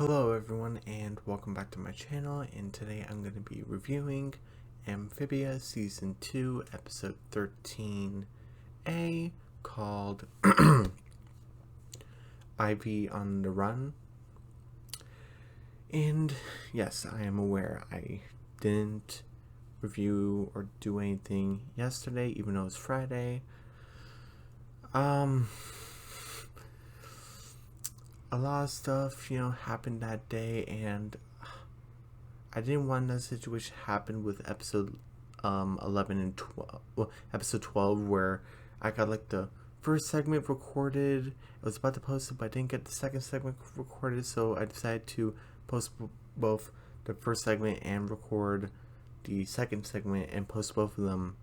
Hello everyone and welcome back to my channel, and today I'm going to be reviewing Amphibia Season 2 Episode 13A called Ivy on the Run. And yes, I am aware I didn't review or do anything yesterday even though it's Friday. A lot of stuff, happened that day, and I didn't want that situation happen with episode 11 and 12. Well, episode 12, where I got like the first segment recorded. I was about to post it, but I didn't get the second segment recorded, so I decided to post both the first segment and record the second segment and post both of them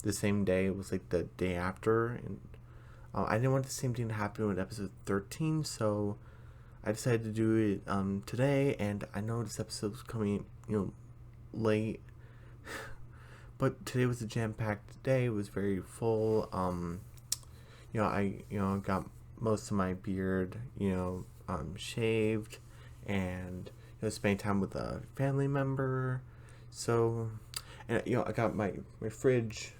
the same day. It was like the day after, and I didn't want the same thing to happen with episode 13, so I decided to do it today. And I know this episode was coming, late, but today was a jam-packed day. It was very full. I got most of my beard, shaved, and spending time with a family member. So, and I got my fridge,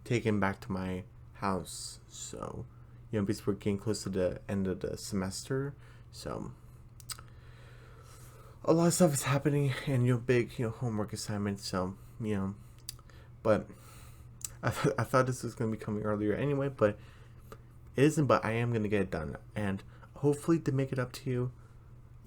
taken back to my house. So, because we're getting close to the end of the semester, so a lot of stuff is happening, and big homework assignments. So but I thought this was gonna be coming earlier anyway, but it isn't. But I am gonna get it done, and hopefully to make it up to you,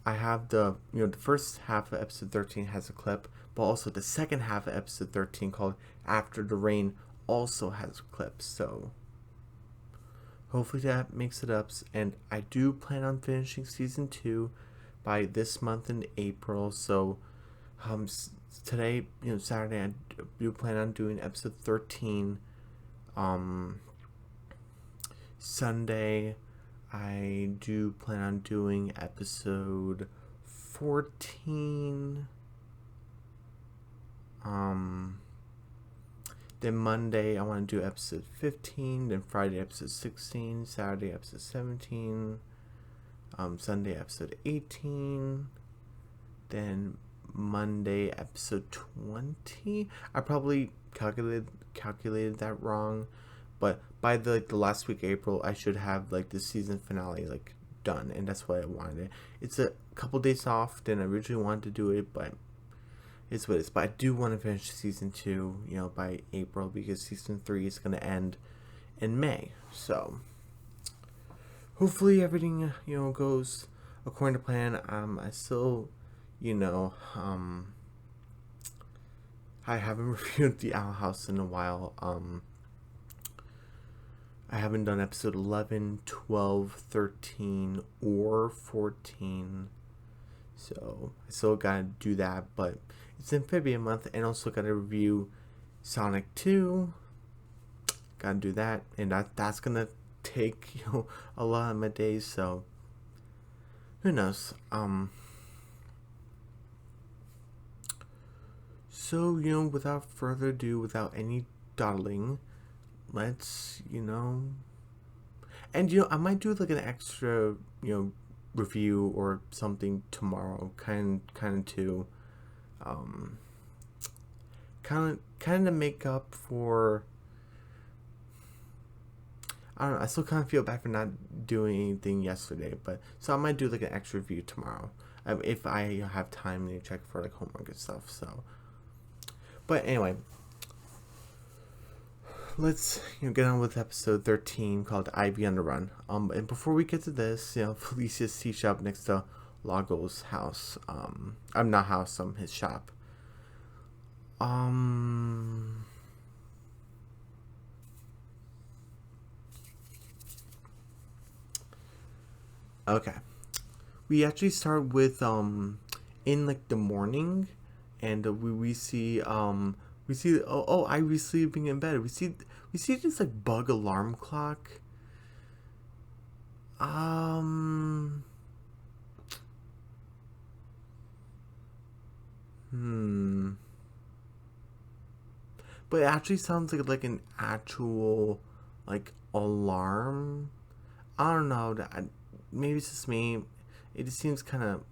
I have the the first half of episode 13 has a clip, but also the second half of episode 13 called After the Rain also has clips. So hopefully that makes it up. And I do plan on finishing season 2 by this month in April. So today, Saturday, I do plan on doing episode 13. Sunday, I do plan on doing episode 14. Then Monday, I want to do episode 15. Then Friday, episode 16. Saturday, episode 17. Sunday, episode 18. Then Monday, episode 20. I probably calculated that wrong, but by the last week, April, I should have like the season finale done, and that's what I wanted. It's a couple days off than I originally wanted to do it, but it's what it is. But I do want to finish season 2, by April, because season 3 is going to end in May. So hopefully everything, goes according to plan. I still, I haven't reviewed the Owl House in a while. I haven't done episode 11, 12, 13, or 14. So I still gotta do that, but it's Amphibia month, and also gotta review Sonic 2. Gotta do that, and that's gonna take a lot of my days. So who knows? So without further ado, without any dawdling, let's and I might do like an extra review or something tomorrow, kind of to kind of make up for, I don't know, I still kind of feel bad for not doing anything yesterday, but so I might do like an extra review tomorrow, if I have time to check for like homework and stuff. So but anyway, let's get on with episode 13 called Ivy on the Run. And before we get to this, Felicia's tea shop next to Lago's house. I'm not house, his shop. Okay. We actually start with in like the morning, and we see Ivy's sleeping in bed. We see this like bug alarm clock. But it actually sounds like an actual like alarm. I don't know. maybe it's just me. It just seems kind of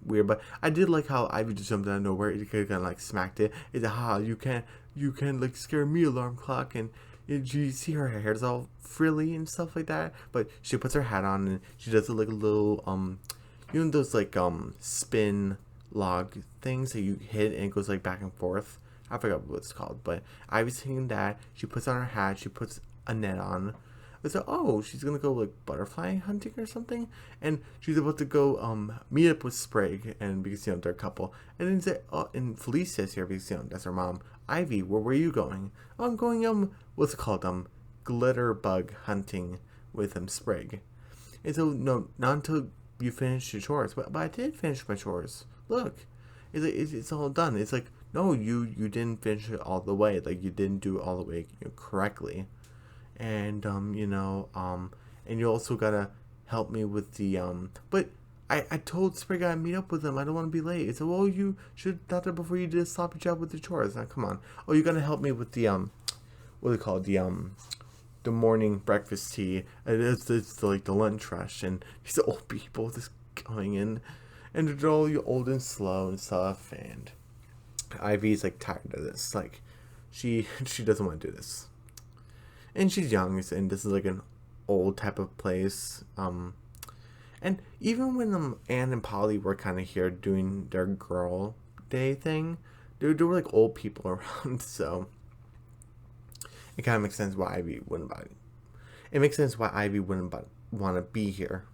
weird, but I did like how Ivy just jumped out of nowhere. It kind of like smacked it. It's you can't like scare me, alarm clock. And you see her hair's all frilly and stuff like that. But she puts her hat on and she does like a little you know those like spin log things that you hit and it goes like back and forth. I forgot what it's called, but Ivy's thinking that. She puts on her hat. She puts a net on. It's like, oh, she's gonna go like butterfly hunting or something, and she's about to go meet up with Sprig, and because they're a couple, and then say, oh, and Felicia's here because that's her mom. Ivy, where were you going? Oh, I'm going what's it called glitter bug hunting with Sprig, and so no, not until you finish your chores, but I did finish my chores. Look, it's all done. It's like, no, you didn't finish it all the way. Like you didn't do it all the way correctly. And and you also gotta help me with the but I told Sprig I'd meet up with them. I don't want to be late. It's like, well, you should have thought that before you did a sloppy job with the chores. Now come on. Oh, you're gonna help me with the what do they call it? The morning breakfast tea. It's like the lunch rush, and these old people just going in, and they're all old and slow and stuff. And Ivy's like tired of this. Like she doesn't want to do this. And she's young, and this is like an old type of place. And even when Anne and Polly were kind of here doing their girl day thing, there were like old people around, so it kind of makes sense why Ivy wouldn't buy it. It makes sense why Ivy wouldn't want to be here.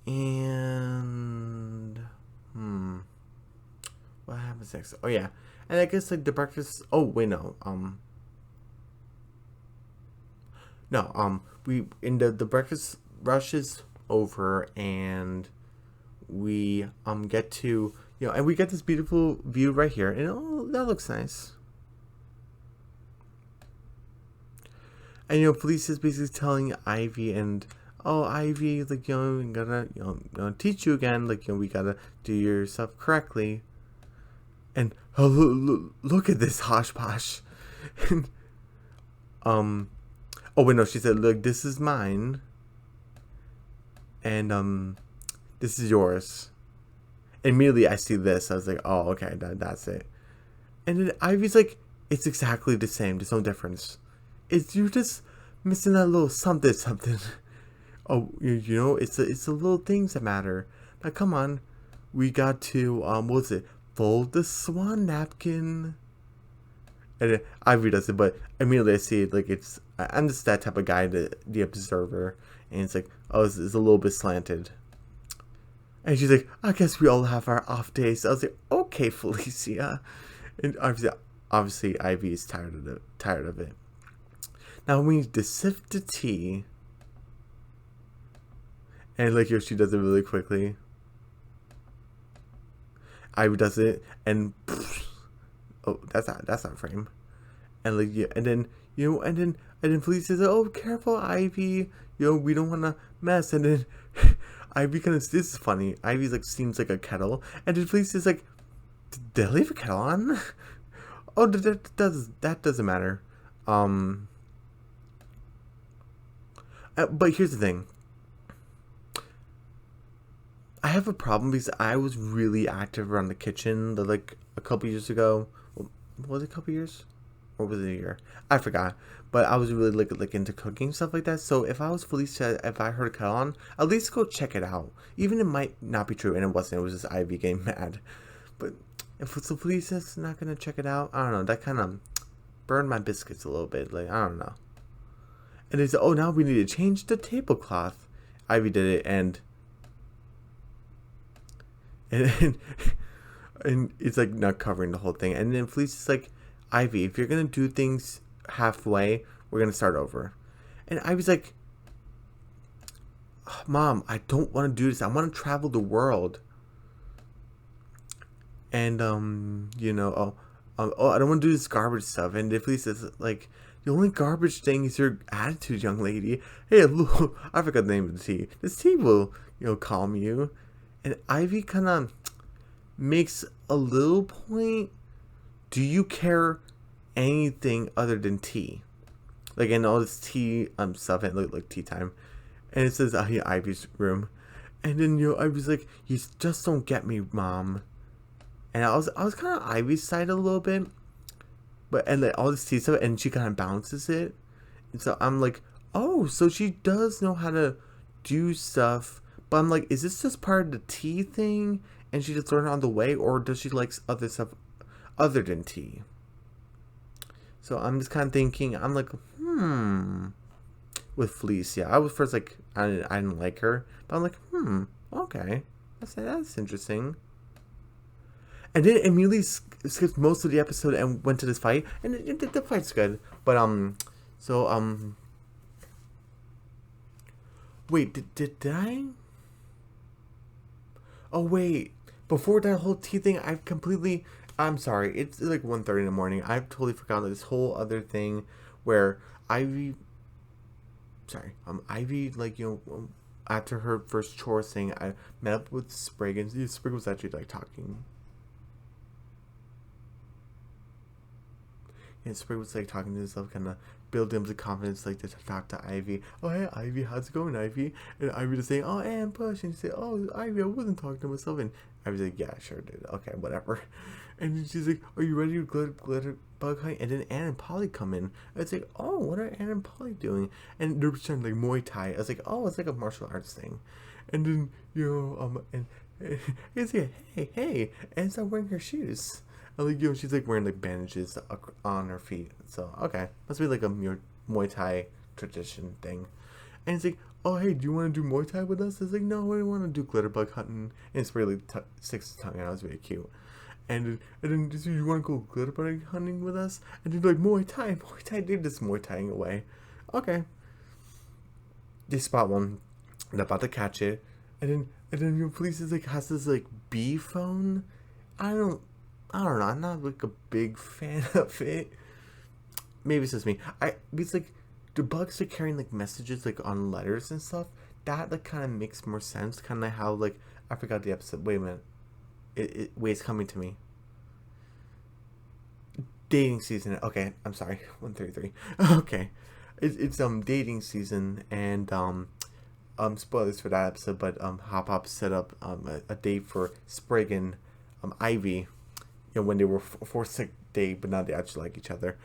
And what happens next? Oh yeah, and I guess like the breakfast. Oh wait, no. We in the breakfast rush is over, and we get to and we get this beautiful view right here, and oh, that looks nice. And Felicia's basically telling Ivy, and oh, Ivy, like we gotta teach you again, like we gotta do your stuff correctly. And oh, look at this hosh posh. And oh wait, no, she said, look, this is mine. And this is yours. Immediately I see this. I was like, oh, okay, that's it. And then Ivy's like, it's exactly the same. There's no difference. You're just missing that little something. Oh, it's the little things that matter. Now come on. We got to what was it? Fold the swan napkin. And then Ivy does it, but immediately I see it like I'm just that type of guy, the observer, and it's like, oh, it's a little bit slanted. And she's like, I guess we all have our off days. I was like, okay, Felicia. And obviously Ivy is tired of it. Now we need to sift the tea, and like she does it really quickly. Ivy does it, and oh, that's not frame. And like and then Felicia says, oh, careful, Ivy. We don't want to mess. And then Ivy this is funny. Ivy's like seems like a kettle, and then Felicia's like, did I leave a kettle on? Oh, that doesn't matter. But here's the thing. I have a problem because I was really active around the kitchen like a couple years ago. Was it a couple years? Or was it a year? I forgot. But I was really like into cooking, stuff like that. So if I was Felicia, if I heard a kettle on, at least go check it out. Even it might not be true, and it wasn't. It was just Ivy getting mad. But if Felicia's not going to check it out, I don't know. That kind of burned my biscuits a little bit. Like, I don't know. And they said, oh, now we need to change the tablecloth. Ivy did it, and it's like not covering the whole thing. And then Felicia's like, Ivy, if you're gonna do things halfway, we're gonna start over. And Ivy's like, Mom, I don't want to do this. I want to travel the world. And I don't want to do this garbage stuff. And if Felicia's like, the only garbage thing is your attitude, young lady. Hey, look, I forgot the name of the tea. This tea will, calm you. And Ivy kind of makes a little point. Do you care anything other than tea? Like, and all this tea stuff, and like tea time. And it says Ivy's room. And then Ivy's like, you just don't get me, Mom. And I was kind of Ivy's side a little bit, but and like all this tea stuff, and she kind of balances it. And so I'm like, oh, so she does know how to do stuff. But I'm like, is this just part of the tea thing, and she just learned on the way, or does she like other stuff other than tea? So I'm just kind of thinking, I'm like, with Felicia. I was first like, I didn't like her, but I'm like, okay, that's interesting. And then immediately skipped most of the episode and went to this fight, and the fight's good. But so wait, did I? Oh wait, before that whole tea thing, I've completely. I'm sorry. It's like 1:30 in the morning. I've totally forgotten this whole other thing where Ivy. Sorry, Ivy, like after her first chore thing, I met up with Sprig, and Sprig was actually like talking. And Sprig was like talking to himself, kind of building up the confidence, like to talk to Ivy. Oh hey Ivy, how's it going, Ivy? And Ivy just saying, oh and push, and she said, oh Ivy, I wasn't talking to myself, and Ivy's like, yeah, sure, dude, okay, whatever. And then she's like, are you ready to glitter bug hunt? And then Anne and Polly come in. And it's like, oh, what are Anne and Polly doing? And they're trying like Muay Thai. I was like, oh, it's like a martial arts thing. And then and it's like, hey, Anne's not wearing her shoes. And like she's like wearing like bandages on her feet. So okay, must be like a Muay Thai tradition thing. And it's like, oh hey, do you want to do Muay Thai with us? It's like, no, I want to do glitter bug hunting. And it's really sticks his tongue out. It was really cute. And then you want to go glitter bug hunting with us? And then like Muay Thai, did this Muay Thaiing away. Okay. They spot one. They're about to catch it. And then your police is like has this like bee phone. I don't know. I'm not like a big fan of it. Maybe it's just me. It's like the bugs are carrying like messages like on letters and stuff. That like kind of makes more sense. Kind of how like I forgot the episode. Wait a minute. Wait, it's coming to me. Dating season. Okay, I'm sorry. 133. Okay, it's dating season, and spoilers for that episode. But Hop Hop set up a date for Sprig and Ivy. When they were forced to date, but now they actually like each other.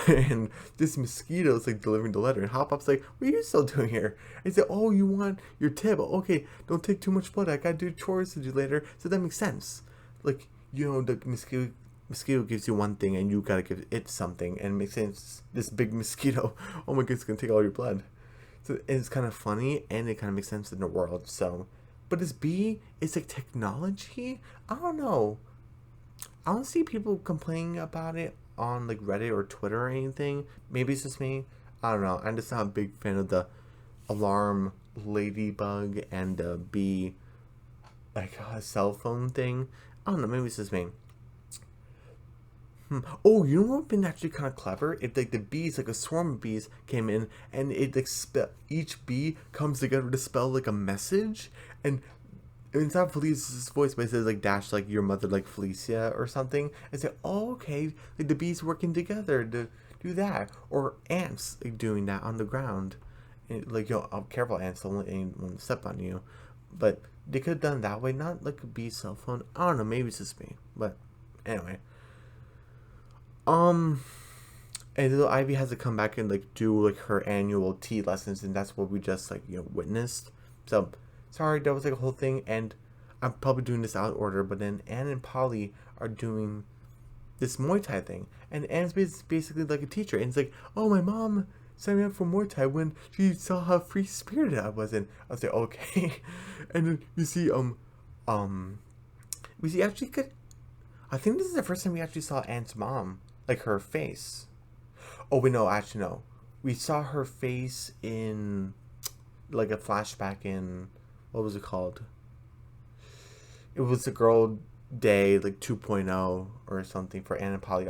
And this mosquito is like delivering the letter, and Hop Hop's like, "What are you still doing here?" And he said, "Oh, you want your tip? Okay, don't take too much blood. I gotta do chores to do later." So that makes sense. Like the mosquito gives you one thing, and you gotta give it something, and it makes sense. This big mosquito, oh my goodness, it's gonna take all your blood. So and it's kind of funny, and it kind of makes sense in the world. So, but this bee is like technology. I don't know. I don't see people complaining about it on like Reddit or Twitter or anything. Maybe it's just me. I don't know. I'm just not a big fan of the alarm ladybug and the bee like a cell phone thing. I don't know. Maybe it's just me. Oh, you know what would been actually kind of clever? If like the bees, like a swarm of bees, came in and it like each bee comes together to spell like a message, and it's not Felicia's voice, but it says like dash like your mother like Felicia or something. And say, oh okay, like the bees working together to do that, or ants like doing that on the ground. And, like oh, careful ants, don't let anyone step on you. But they could have done that way, not like a bee cell phone. I don't know, maybe it's just me, but anyway. And little Ivy has to come back and like do like her annual tea lessons, and that's what we just like witnessed. So sorry, that was like a whole thing, and I'm probably doing this out of order. But then Anne and Polly are doing this Muay Thai thing, and Anne's basically like a teacher, and it's like, oh, my mom signed me up for Muay Thai when she saw how free spirited I was, and I was like, okay. And then we see actually good. I think this is the first time we actually saw Anne's mom. Like her face. Oh wait, no, actually no. We saw her face in like a flashback in what was it called? It was the Girl Day like 2.0 or something for Anne and Polly.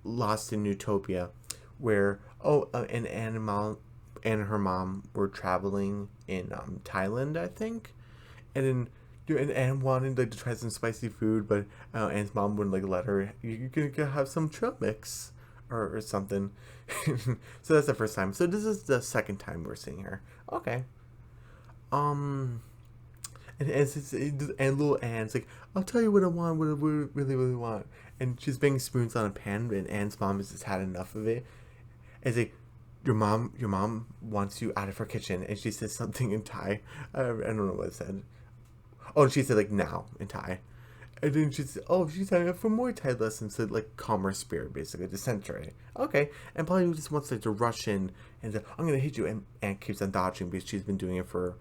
Lost in Utopia, where and Anne and her mom were traveling in Thailand, I think, and then. And Anne wanted like to try some spicy food, but Anne's mom wouldn't like let her. You can have some trail mix or something. So that's the first time. So this is the second time we're seeing her. Okay, and little Anne's like, I'll tell you what I want, what I really, really want. And she's banging spoons on a pan, and Anne's mom has just had enough of it. And it's like, your mom wants you out of her kitchen, and she says something in Thai. I don't know what it said. Oh, and she said like now in Thai. And then she's signing up for Muay Thai lessons to like calm her spirit, basically, to center it. Okay. And Polly just wants like to rush in and say, I'm gonna hit you, and Anne keeps on dodging because she's been doing it for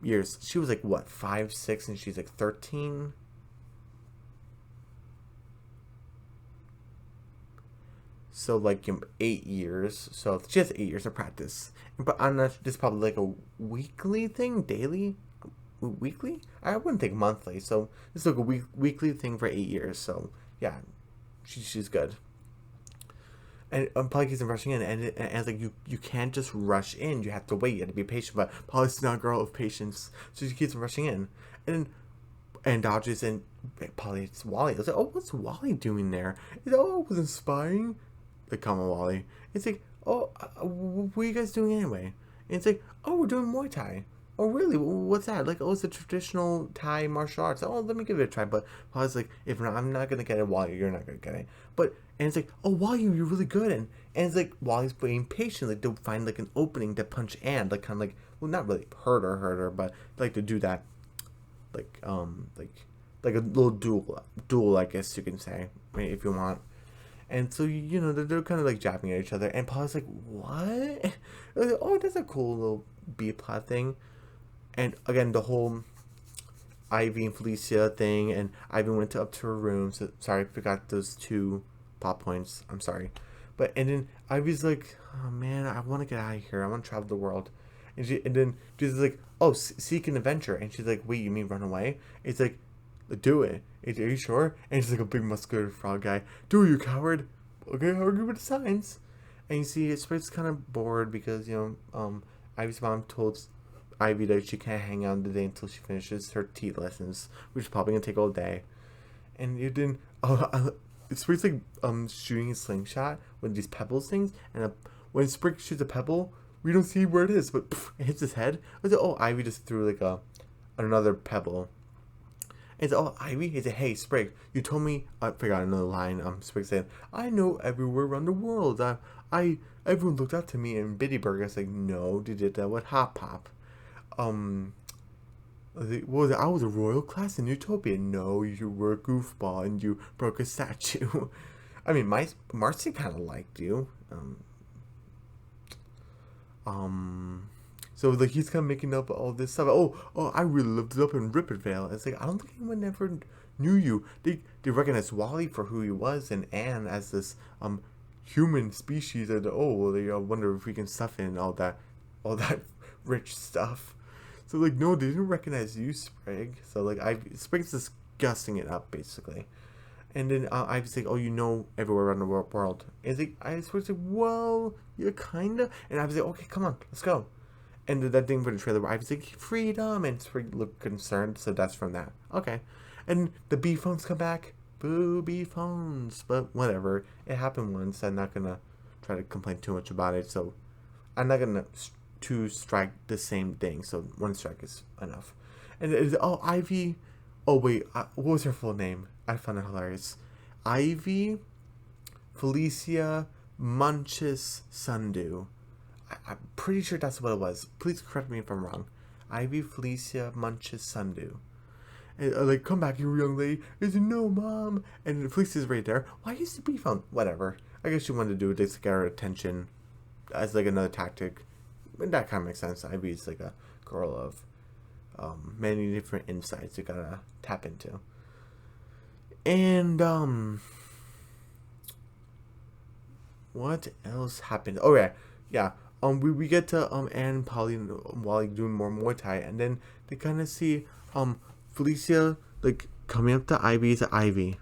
years. She was like what, 5, 6, and she's like 13. So like 8 years. So she has 8 years of practice. But I'm not. This is probably like a weekly thing, daily, weekly. I wouldn't think monthly. So this is like a weekly thing for 8 years. So yeah, she's good. And Polly keeps rushing in, and it's like you can't just rush in. You have to wait. You have to be patient. But Polly's not a girl of patience, so she keeps rushing in, and dodges. And Polly, it's Wally. I was like, oh, what's Wally doing there? He's like, oh, I wasn't spying. Like, come on, Wally. It's like, oh, what are you guys doing anyway? And it's like, oh, we're doing Muay Thai. Oh, really? What's that? Like, oh, it's a traditional Thai martial arts. Oh, let me give it a try. But Polly's like, if not, I'm not gonna get it, Wally. You're not gonna get it. But and it's like, oh, Wally, you're really good. And it's like Wally's being patient, like to find like an opening to punch Anne, like kind of like, well, not really hurt her, but like to do that, like like a little duel, I guess you can say, right, if you want. And so they're kind of like jabbing at each other, and Paul's like, "What?" Like, oh, that's a cool little B plot thing. And again, the whole Ivy and Felicia thing, and Ivy went up to her room. So sorry, I forgot those two plot points. I'm sorry, and then Ivy's like, "Oh man, I want to get out of here. I want to travel the world." And then she's like, "Oh, seek an adventure." And she's like, "Wait, you mean run away?" It's like, do it. Are you sure? And he's like a big muscular frog guy. Do it, you coward. Okay, I'll argue with the signs. And you see, Sprite's kind of bored because, Ivy's mom told Ivy that she can't hang out today until she finishes her tea lessons, which is probably going to take all day. And you didn't, Sprite's like, shooting a slingshot with these pebbles things. And when Sprite shoots a pebble, we don't see where it is, but it hits his head. I was like, oh, Ivy just threw like another pebble. And so, oh, Ivy, he said, hey, Sprig, you told me, I forgot another line, Sprig said, I know everywhere around the world. Everyone looked up to me, and Bittyberg was like, no, they did that with Hop Pop. What was it? I was a royal class in Utopia. No, you were a goofball, and you broke a statue. I mean, Marcy kind of liked you. So like he's kind of making up all this stuff. Oh, I really lived it up in Rippervale. It's like I don't think anyone ever knew you. They recognized Wally for who he was and Anne as this human species. And they wonder if we can stuff in all that rich stuff. So like no, they didn't recognize you, Sprig. So like Sprig's discussing it up basically. And then I was like, oh, everywhere around the world. And I was like, well, you're kinda. And I was like, okay, come on, let's go. And that thing for the trailer where I was like, freedom, and Sprig looked concerned, so that's from that. Okay. And the B phones come back. Boo, B phones. But whatever. It happened once. I'm not gonna try to complain too much about it, so I'm not gonna two strike the same thing, so one strike is enough. And Ivy. Oh, wait, what was her full name? I found it hilarious. Ivy Felicia Munches Sundu. I'm pretty sure that's what it was. Please correct me if I'm wrong. Ivy Felicia Munches Sundu. And like, come back, you young lady. Is it no, mom? And Felicia's right there. Why is the B phone? Whatever. I guess she wanted to do it to get her attention as like another tactic. And that kind of makes sense. Ivy's like a girl of many different insights you gotta tap into. And what else happened? Oh yeah. We get to Anne and Polly and Wally doing more Muay Thai, and then they kind of see Felicia like coming up to Ivy. It's Ivy.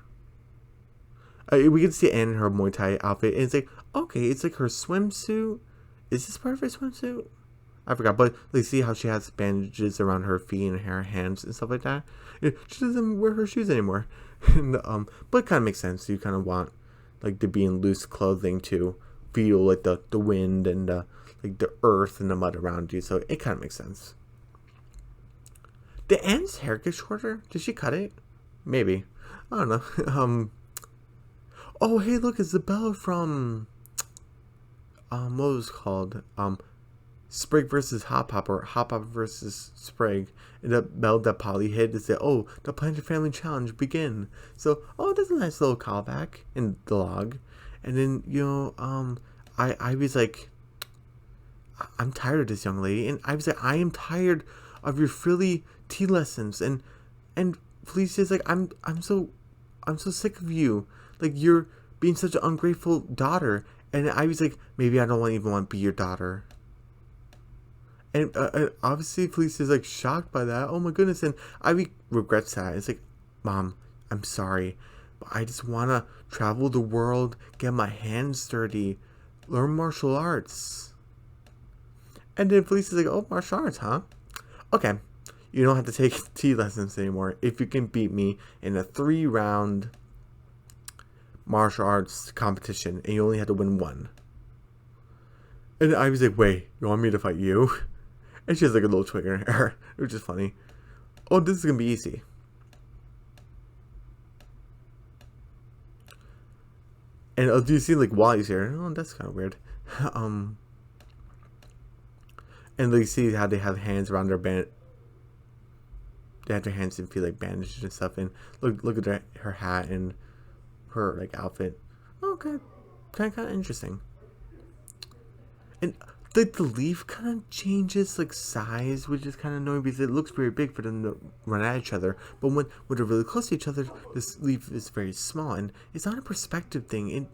We can see Anne in her Muay Thai outfit, and it's like, okay, it's like her swimsuit. Is this part of her swimsuit? I forgot, but they see how she has bandages around her feet and her hands and stuff like that. She doesn't wear her shoes anymore, and but it kind of makes sense. You kind of want like to be in loose clothing to feel like the wind and like the earth and the mud around you, so it kind of makes sense. Did Anne's hair get shorter? Did she cut it? Maybe. I don't know. Oh, hey, look, it's the bell from, what was it called? Sprig versus Hop Hop, or Hop Hop versus Sprig. And the bell that Polly hit to say, oh, the Planted Family Challenge begin. So, oh, that's a nice little callback in the log. And then, Ivy's like, I'm tired of this young lady. And Ivy's like, I am tired of your frilly tea lessons. And Felicia's like, I'm so sick of you. Like, you're being such an ungrateful daughter. And Ivy's like, maybe I don't even want to be your daughter. And obviously Felicia's like shocked by that. Oh my goodness. And Ivy regrets that. It's like, Mom, I'm sorry, but I just want to travel the world, get my hands dirty, learn martial arts. And then Felicia's like, oh, martial arts, huh? Okay, you don't have to take tea lessons anymore if you can beat me in a 3-round martial arts competition, and you only have to win one. And Ivy's like, wait, you want me to fight you? And she has like a little twig in her hair, which is funny. Oh, this is gonna be easy. And do you see like Wally's here? Oh, that's kind of weird. And you see how they have hands around their band. They have their hands and feel like bandages and stuff. And look at her hat and her like outfit. Okay, kind of interesting. And the leaf kind of changes like size, which is kind of annoying because it looks very big for them to run at each other. But when they're really close to each other, this leaf is very small, and it's not a perspective thing. It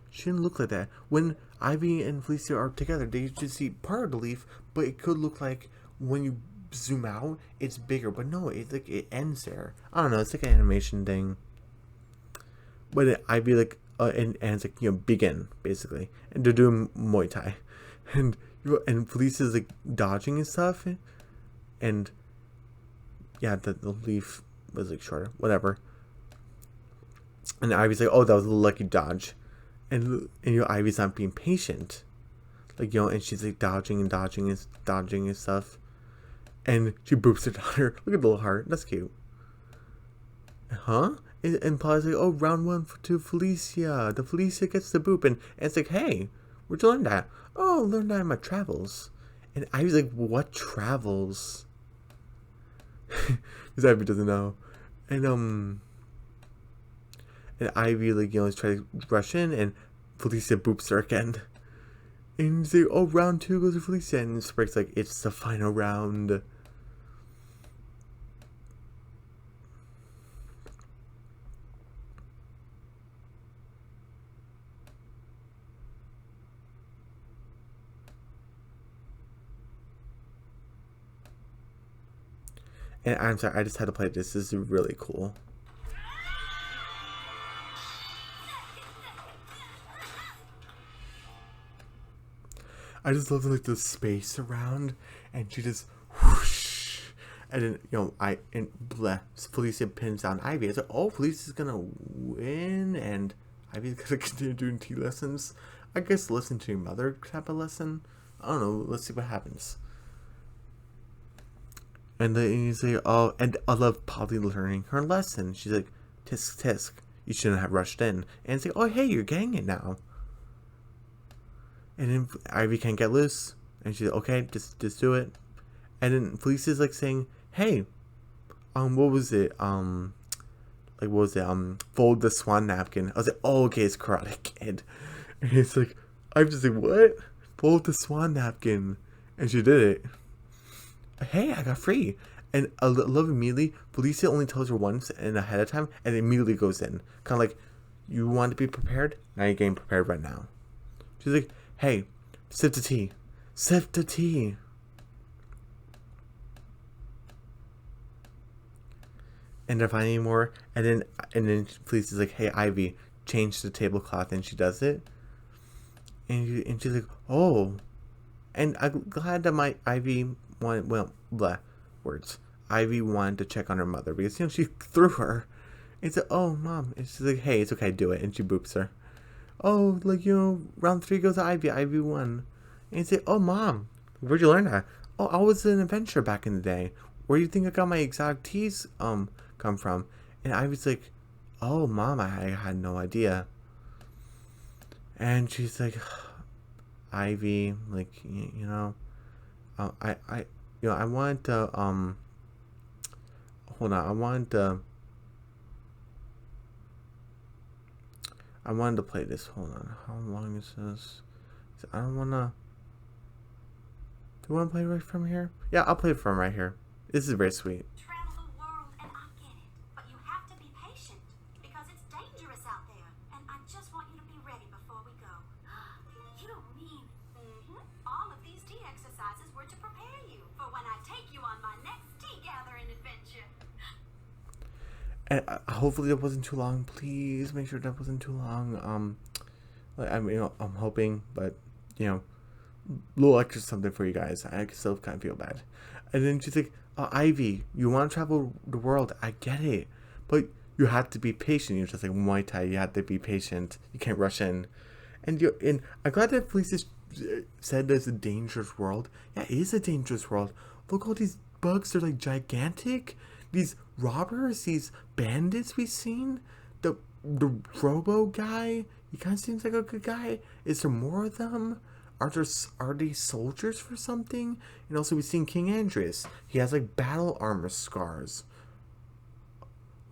shouldn't look like that. When Ivy and Felicia are together, they just see part of the leaf, but it could look like when you zoom out, it's bigger. But no, it's like it ends there. I don't know. It's like an animation thing. But Ivy like and it's like begin basically, and they're doing Muay Thai. And Felicia's like dodging and stuff, and yeah, the leaf was like shorter, whatever. And Ivy's like, oh, that was a lucky dodge, and Ivy's not being patient, like and she's like dodging and stuff, and she boops her daughter. Look at the little heart, that's cute. Huh? And Paul's like, oh, round 1 to Felicia. The Felicia gets the boop, and it's like, hey, where'd you learn that? Oh, I learned that in my travels. And I was like, what travels? Because Ivy doesn't know. And Ivy like is trying to rush in, and Felicia boops her again. And he's like, oh, round 2 goes to Felicia, and Sprig's like, it's the final round. And I'm sorry, I just had to play this. This is really cool. I just love like the space around, and she just whoosh, and then Felicia pins down Ivy. I said, oh, Felicia's gonna win, and Ivy's gonna continue doing tea lessons. I guess listen to your mother type of lesson. I don't know. Let's see what happens. And then you say, oh, and I love Polly learning her lesson. She's like, tisk tisk, you shouldn't have rushed in. And it's like, oh, hey, you're getting it now. And then Ivy can't get loose, and she's like, okay, just do it. And then Felicia's like saying, hey, what was it? Fold the swan napkin. I was like, oh, okay, it's Karate Kid. And it's like, I'm just like, what? Fold the swan napkin. And she did it. Hey, I got free. And I love immediately, Felicia only tells her once and ahead of time, and immediately goes in. Kind of like, you want to be prepared? Now you're getting prepared right now. She's like, hey, sip the tea. Sip the tea. And they're finding more. And then Felicia's like, hey, Ivy, change the tablecloth. And she does it. And she's like, oh. And I'm glad that my Ivy wanted, Ivy wanted to check on her mother because she threw her. And said, oh, Mom. And she's like, hey, it's okay, do it. And she boops her. Oh, round 3 goes to Ivy. Ivy won. And you say, oh, Mom, where'd you learn that? Oh, I was an adventurer back in the day. where do you think I got my exotic teas come from? And Ivy's like, oh, Mom, I had no idea. And she's like, Ivy, like, you know, I I want to, hold on, I wanted to play this. Hold on, how long is this? I don't wanna. Do you want to play right from here? Yeah, I'll play it from right here. This is very sweet. Travel the world, and I get it. But you have to be patient because it's dangerous out there. And I just want you to be ready before we go. You mean all of these tea exercises were to prepare you for when I take you on my next tea gathering adventure. And hopefully that wasn't too long. Please make sure that wasn't too long. I mean, I'm hoping, but you know, a little extra something for you guys. I still kind of feel bad. And then she's like, Ivy, you want to travel the world. I get it. But you have to be patient. You're just like Muay Thai. You have to be patient. You can't rush in. And I'm glad that Felicia said there's a dangerous world. Yeah, it is a dangerous world. Look, all these bugs. They're like gigantic. These robbers, these bandits we've seen. The Robo guy. He kind of seems like a good guy. Is there more of them? Are they soldiers for something? And also we've seen King Andreas. He has like battle armor scars.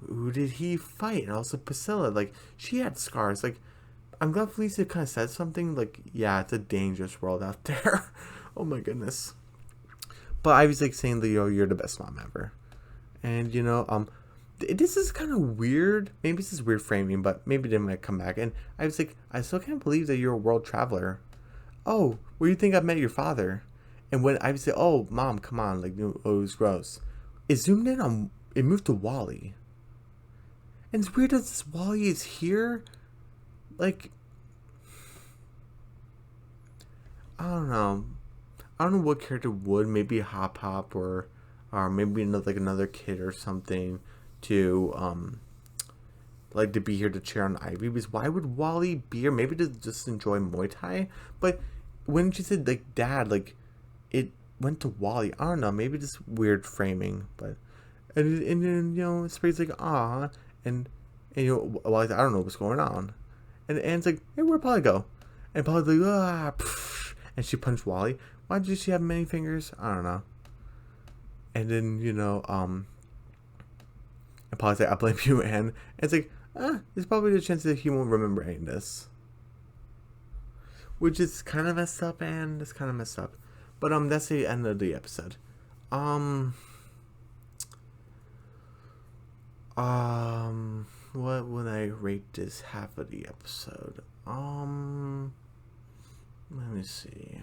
Who did he fight? And also Priscilla, like she had scars. Like I'm glad Felicia kind of said something like, yeah, it's a dangerous world out there. Oh my goodness. But I was like saying, Leo, you're the best mom ever. And this is kind of weird. Maybe this is weird framing, but maybe they might come back. And I was like, I still can't believe that you're a world traveler. Oh, where do you think I met your father? And when I would say, oh, Mom, come on, like, oh, it was gross. It zoomed in on, it moved to Wally. And it's weird that this Wally is here. Like, I don't know. I don't know what character would, maybe Hop Hop or maybe another kid or something to, like to be here to cheer on Ivy. Because why would Wally be here? Maybe to just enjoy Muay Thai? But when she said like dad, like it went to Wally. I don't know, maybe just weird framing, but and then Spray's like ah, and Wally's like, I don't know what's going on, and Anne's like, hey, where'd Polly go? And Polly's like and she punched Wally. Why did she have many fingers? I don't know. And then and Polly's like, I blame you, Anne. And it's like there's probably a chance that he won't remember any of this. Which is kind of messed up, and it's kind of messed up. But that's the end of the episode. What would I rate this half of the episode? Let me see.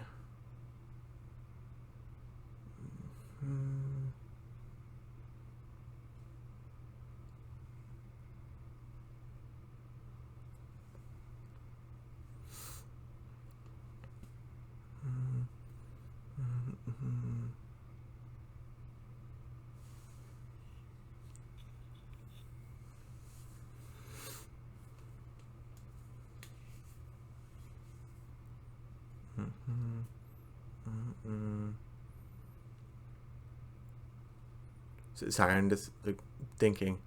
Sorry, I'm just like thinking.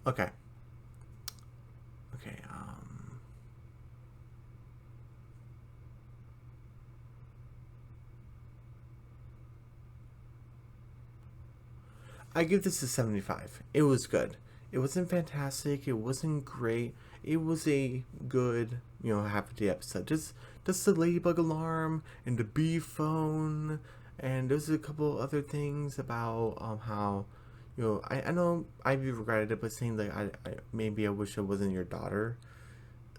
Okay. Okay. I give this a 75. It was good. It wasn't fantastic. It wasn't great. It was a good, half a day episode. Just the ladybug alarm and the bee phone, and there's a couple other things about how, I know Ivy regretted it, but saying like maybe I wish I wasn't your daughter.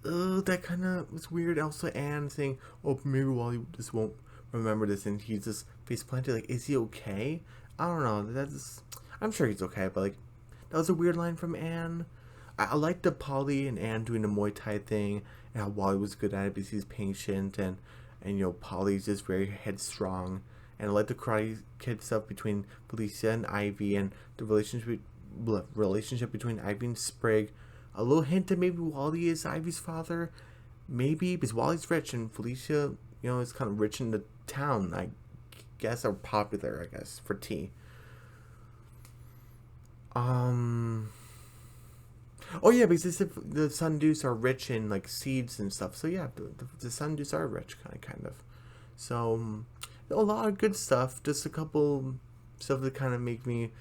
That kind of was weird. Also, Anne saying, "Oh, maybe Wally just won't remember this," and he's just face planted. Like, is he okay? I don't know. I'm sure he's okay, but like, that was a weird line from Anne. I liked the Polly and Anne doing the Muay Thai thing, and how Wally was good at it because he's patient, and Polly's just very headstrong. And I like the Karate Kid stuff between Felicia and Ivy, and the relationship between Ivy and Sprig. A little hint that maybe Wally is Ivy's father, maybe because Wally's rich and Felicia, is kind of rich in the town. I guess, or popular, I guess, for tea. Oh yeah, because the Sundews are rich in like seeds and stuff. So yeah, the Sundews are rich, kind of. So a lot of good stuff. Just a couple stuff that kind of make me.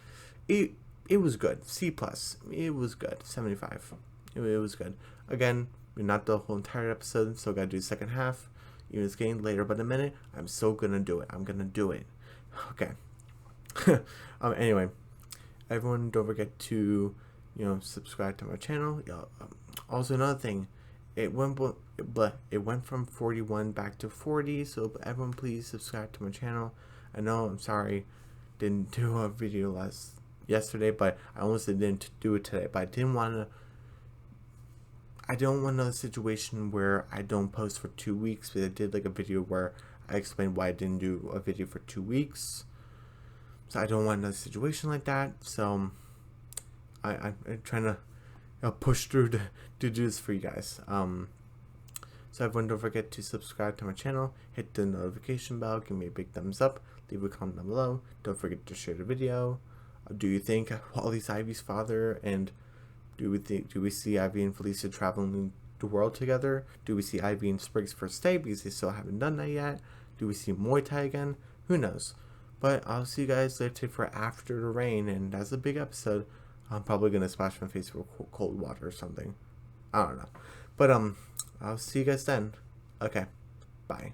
It was good. C plus. It was good. 75. It was good. Again, not the whole entire episode, so I gotta do the second half. Even it's getting later, but in a minute, I'm so gonna do it. I'm gonna do it. Okay. Anyway, everyone, don't forget to subscribe to my channel. Also, another thing, it went from 41 back to 40. So everyone, please subscribe to my channel. I know, I'm sorry, didn't do a video yesterday, but I almost didn't do it today. But I don't want another situation where I don't post for 2 weeks. But I did like a video where I explained why I didn't do a video for 2 weeks. So I don't want another situation like that. So I'm trying to push through to do this for you guys. So everyone, don't forget to subscribe to my channel, hit the notification bell, give me a big thumbs up, leave a comment down below. Don't forget to share the video. Do you think Wally's Ivy's father? And do we see Ivy and Felicia traveling the world together? Do we see Ivy and Sprig's first day because they still haven't done that yet? Do we see Muay Thai again? Who knows? But I'll see you guys later for After the Rain, and that's a big episode. I'm probably gonna splash my face with cold water or something. I don't know. But I'll see you guys then. Okay. Bye.